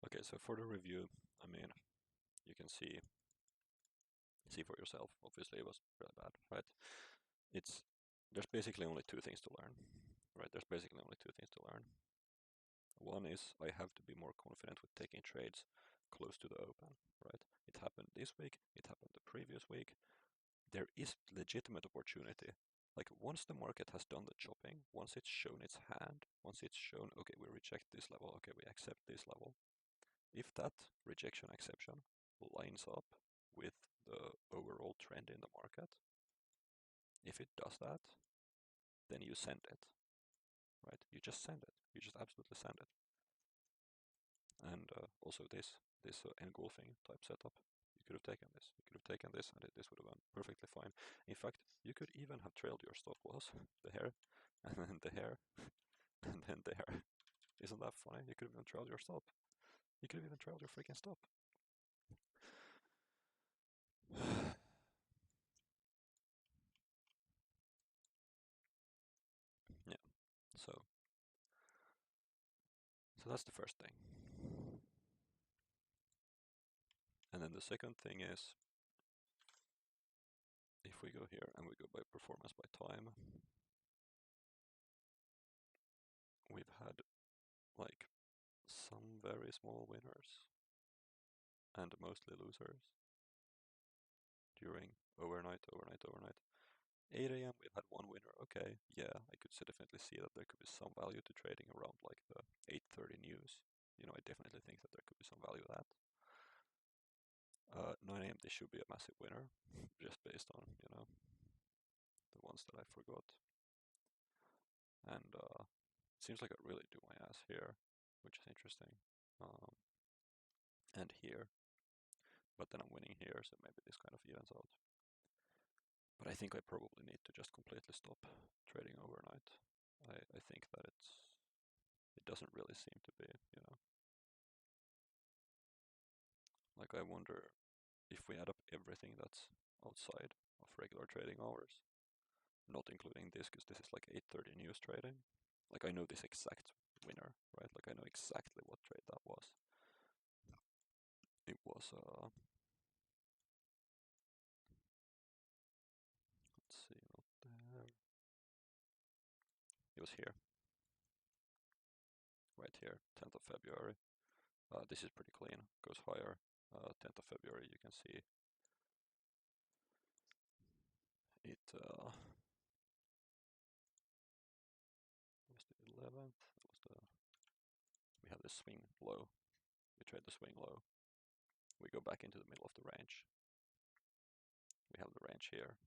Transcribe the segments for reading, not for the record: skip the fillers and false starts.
Okay, so for the review, I mean, you can see for yourself. Obviously, it was really bad, right? There's basically only two things to learn, right? There's basically only two things to learn. One is I have to be more confident with taking trades close to the open, right? It happened this week, it happened the previous week. There is legitimate opportunity. Like once the market has done the chopping, once it's shown its hand, once it's shown, okay, we reject this level, okay, we accept this level. If that rejection exception lines up with the overall trend in the market, if it does that, then you send it, right? You just send it. You just absolutely send it. And also this engulfing type setup, you could have taken this. You could have taken this, and this would have gone perfectly fine. In fact, you could even have trailed your stop loss there, and then there, and then there. Isn't that funny? You could have even trailed your stop. You could have even trailed your freaking stop. Yeah. So that's the first thing. And then the second thing is, if we go here and we go by performance by time, we've had like some very small winners and mostly losers during overnight. 8 a.m. we've had one winner. Okay, yeah, I could definitely see that there could be some value to trading around like the 8:30 news. You know, I definitely think that there could be some value to that. 9 a.m. this should be a massive winner, just based on, you know, the ones that I forgot. And it seems like I really do my ass here, which is interesting. And here, but then I'm winning here, so maybe this kind of evens out. But I think I probably need to just completely stop trading overnight. I think that it doesn't really seem to be, you know. Like I wonder if we add up everything that's outside of regular trading hours, not including this, because this is like 8:30 news trading. Like I know this exact winner, right? Like I know exactly what trade that was. It was let's see, not there. It was here, right here, 10th of February. This is pretty clean, goes higher. 10th of February, you can see it was the 11th. That was we have the swing low. We trade the swing low. We go back into the middle of the range. We have the range here.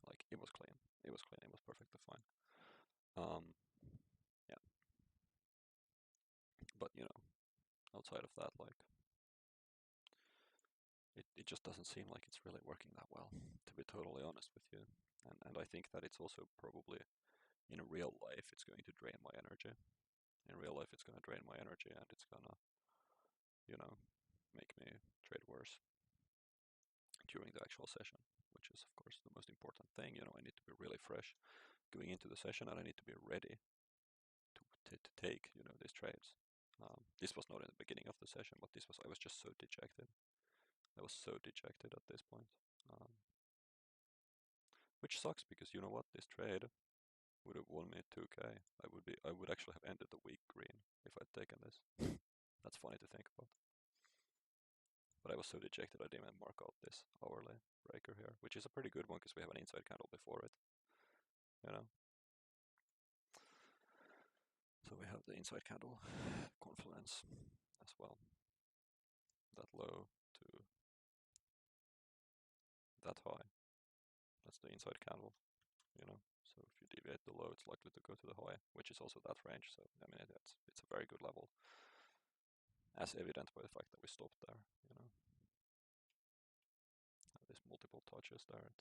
Like it was clean. It was clean. It was perfectly fine. Yeah. But you know, outside of that, like it just doesn't seem like it's really working that well, to be totally honest with you. And I think that it's also probably in real life it's going to drain my energy. In real life it's gonna drain my energy and it's gonna, you know, make me trade worse during the actual session, which is of course the most important thing. You know, I need to be really fresh going into the session, and I need to be ready to take, you know, these trades. This was not in the beginning of the session, but I was just so dejected. I was so dejected at this point. Which sucks because you know what, this trade would have won me 2k. I would actually have ended the week green if I'd taken this. That's funny to think about. But I was so dejected I didn't mark out this hourly breaker here, which is a pretty good one because we have an inside candle before it. You know. So we have the inside candle confluence as well. That low to that high. That's the inside candle, you know. So if you deviate the low, it's likely to go to the high, which is also that range. So I mean, it's a very good level, as evident by the fact that we stopped there, you know. There's multiple touches there.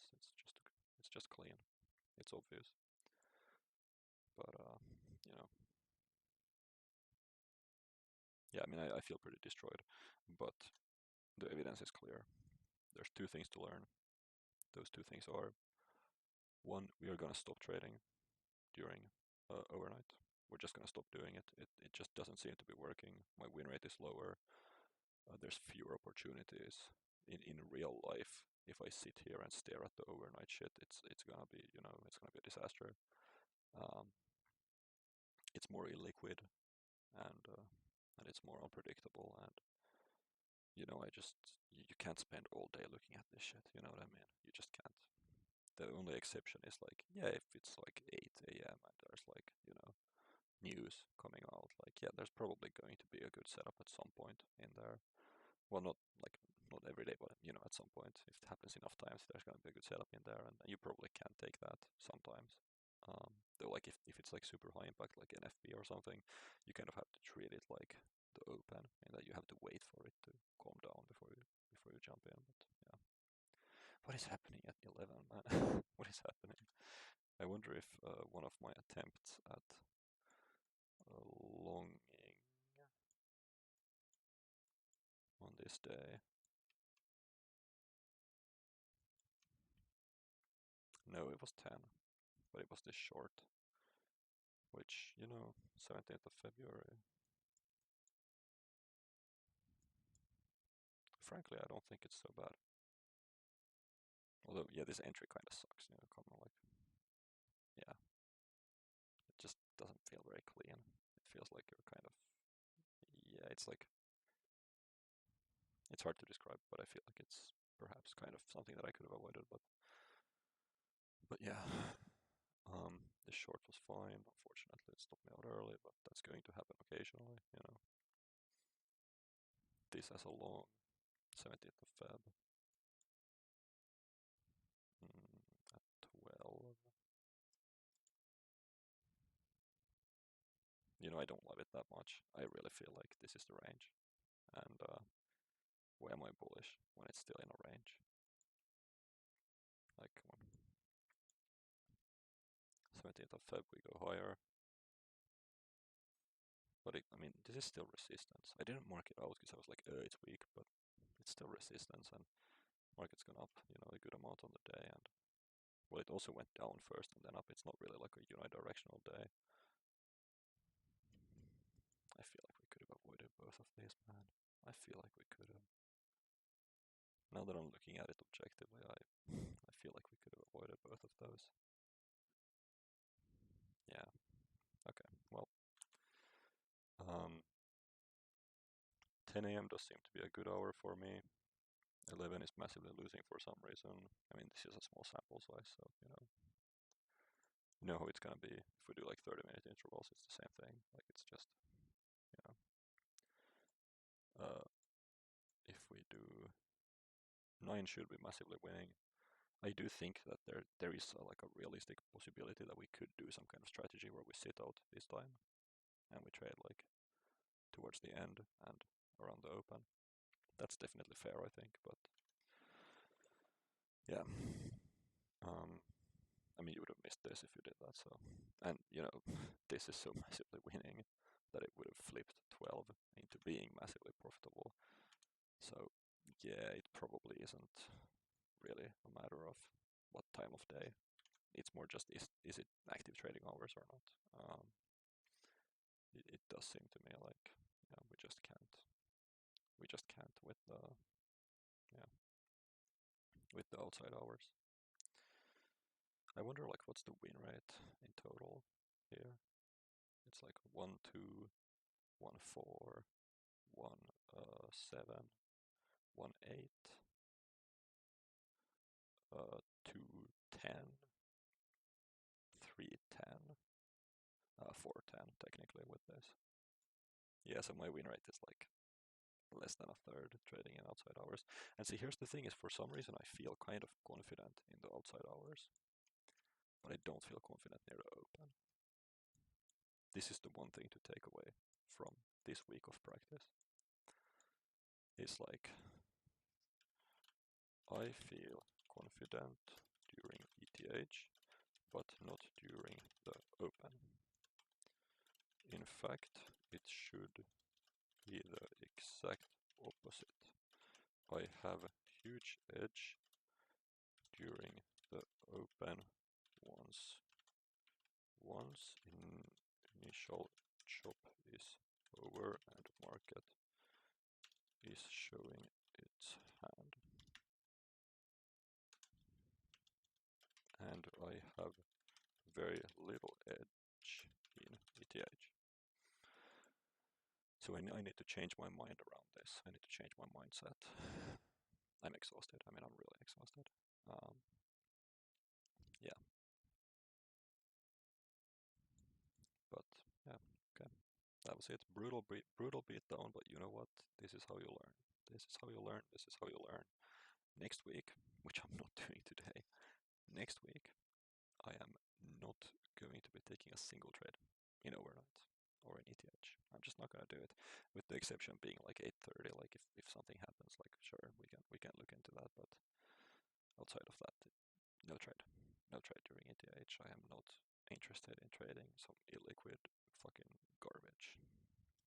It's just clean. It's obvious. But you know, yeah. I mean, I feel pretty destroyed, but the evidence is clear. There's two things to learn. Those two things are: one, we are gonna stop trading during overnight. we're just gonna stop doing it. It just doesn't seem to be working. My win rate is lower. There's fewer opportunities in real life. If I sit here and stare at the overnight shit, it's gonna be, you know, it's gonna be a disaster. Um, it's more illiquid, and it's more unpredictable, and you know, you can't spend all day looking at this shit. You know what I mean? You just can't. The only exception is like, yeah, if it's like 8 a.m. and there's like, you know, news coming out, like, yeah, there's probably going to be a good setup at some point in there. Well, not every day, but you know, at some point, if it happens enough times, there's going to be a good setup in there, and you probably can take that sometimes. Though, like if it's like super high impact, like NFP or something, you kind of have to treat it like the open, and that you have to wait for it to calm down before you jump in. But yeah, what is happening at 11, man? What is happening? I wonder if one of my attempts at longing on this day. No, it was 10, but it was this short, which, you know, 17th of February. Frankly, I don't think it's so bad. Although, yeah, this entry kind of sucks, you know, come on, like, yeah, it just doesn't feel very clean. It feels like you're kind of, yeah, it's like, it's hard to describe, but I feel like it's perhaps kind of something that I could have avoided, but yeah. The short was fine. Unfortunately, it stopped me out early, but that's going to happen occasionally, you know. This as a long 17th of Feb. At 12. You know, I don't love it that much. I really feel like this is the range. And why am I bullish when it's still in a range? Like, come on. 17th of Feb, we go higher. But I mean, this is still resistance. I didn't mark it out because I was like, it's weak, but it's still resistance, and market's gone up, you know, a good amount on the day. And well, it also went down first and then up. It's not really like a unidirectional day. I feel like we could have avoided both of these, man. I feel like we could have. Now that I'm looking at it objectively, I feel like we could have avoided both of those. Yeah. Okay. Well, 10 a.m. does seem to be a good hour for me. 11 is massively losing for some reason. I mean, this is a small sample size, so you know how it's gonna be. If we do like 30-minute intervals, it's the same thing. Like, it's just, you know, if we do 9 should be massively winning. I do think that there is like a realistic possibility that we could do some kind of strategy where we sit out this time and we trade like towards the end and around the open. That's definitely fair, I think, but yeah. I mean, you would have missed this if you did that, so. And, you know, this is so massively winning that it would have flipped 12 into being massively profitable. So, yeah, it probably isn't really a matter of what time of day. It's more just, is it active trading hours or not? It does seem to me like, you know, we just can't with the, yeah, with the outside hours. I wonder, like, what's the win rate in total here? It's like 1, 2, 1, 4, 1, 7, 1, 8, 2, 10, 3, 10, 4, 10 technically with this. Yeah, so my win rate is like less than a third trading in outside hours. And see, here's the thing is, for some reason I feel kind of confident in the outside hours, but I don't feel confident near the open. This is the one thing to take away from this week of practice. It's like, I feel confident during ETH, but not during the open. In fact, it should be the exact opposite. I have a huge edge during the open once in initial chop is over and market is showing its hand. And I have very little edge in ETH. So I need to change my mind around this. I need to change my mindset. I'm exhausted. I mean, I'm really exhausted. Yeah. But yeah, okay. That was it. Brutal beatdown, but you know what? This is how you learn. This is how you learn. This is how you learn. Next week, which I'm not doing today, next week, I am not going to be taking a single trade in overnight or in ETH. I'm just not going to do it, with the exception being like 8:30. Like if something happens, like sure we can look into that, but outside of that, no trade, no trade during ETH. I am not interested in trading some illiquid fucking garbage.